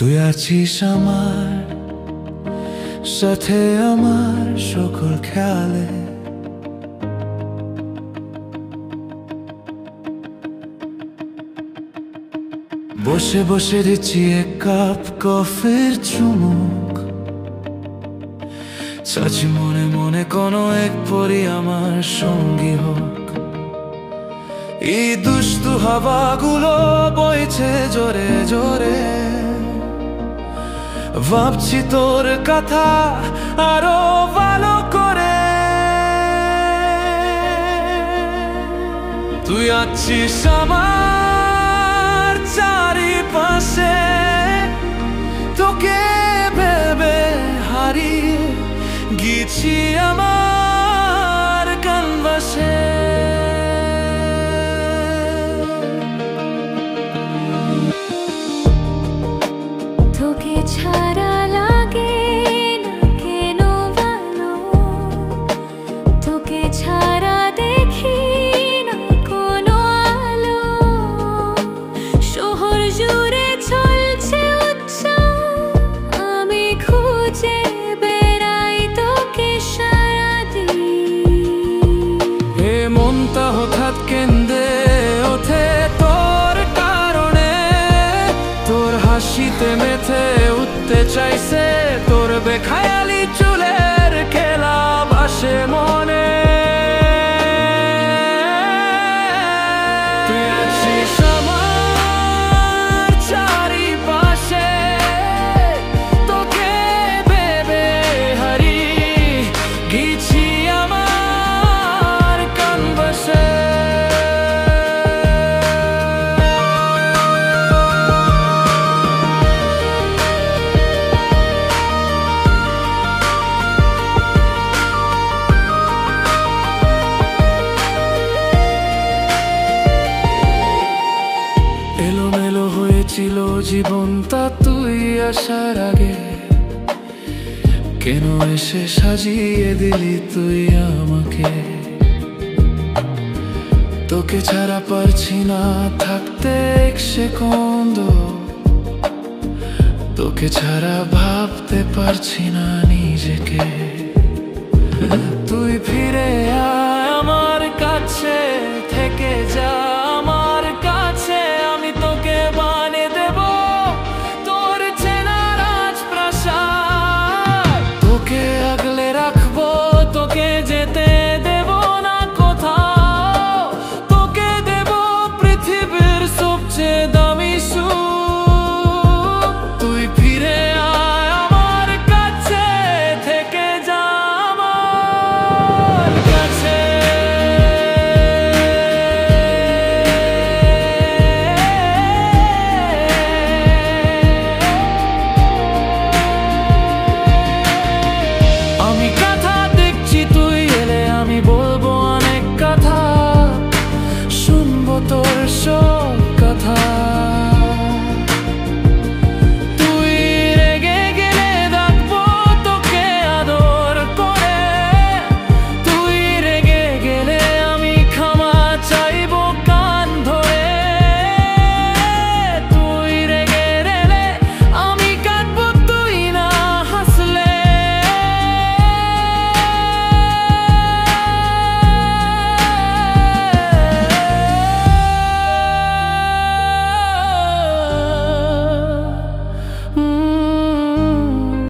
তুই আছিস আমার সাথে, আমার সকল খেয়ালে। বসে বসে দিচ্ছি এক কাপ কফির চুমুক, চাচ্ছি মনে মনে কোনো এক পরি আমার সঙ্গী হোক। এই দুষ্টু হাওয়াগুলো বইছে জোরে জোরে, ভাবছি তোর কথা আরো ভালো করে। তুই আছিস আমার চারিপাশে, তোকে ভেবে হারিয়ে গেছি আমার ক্যানভাসে। তোকে ছাড়া লাগে না কেন ভালো, তোকে ছাড়া দেখি না কোনো আলো। শহর জুড়ে চলছে উৎসব, আমি খুঁজে বেড়াই তোকে সারাদিন। এ মনটা হঠাৎ কেঁদে ওঠে তোর কারণে, তোর হাসিতে মেতে উঠতে চাইছে তোর বেখায়ালি চুলের খেলা ভাসে মনে। তুই আছিস আমার চারিপাশে, তোকে ভেবে হারিয়ে গেছি আমার ক্যানভাসে। এলোমেলো হয়েছিল জীবনটা তুই আসার আগে, কেন এসে সাজিয়ে দিলি তুই আমাকে। তোকে ছাড়া পারছি না থাকতে এক সেকেন্ড, তোকে ছাড়া ভাবতে পারছি না নিজেকে।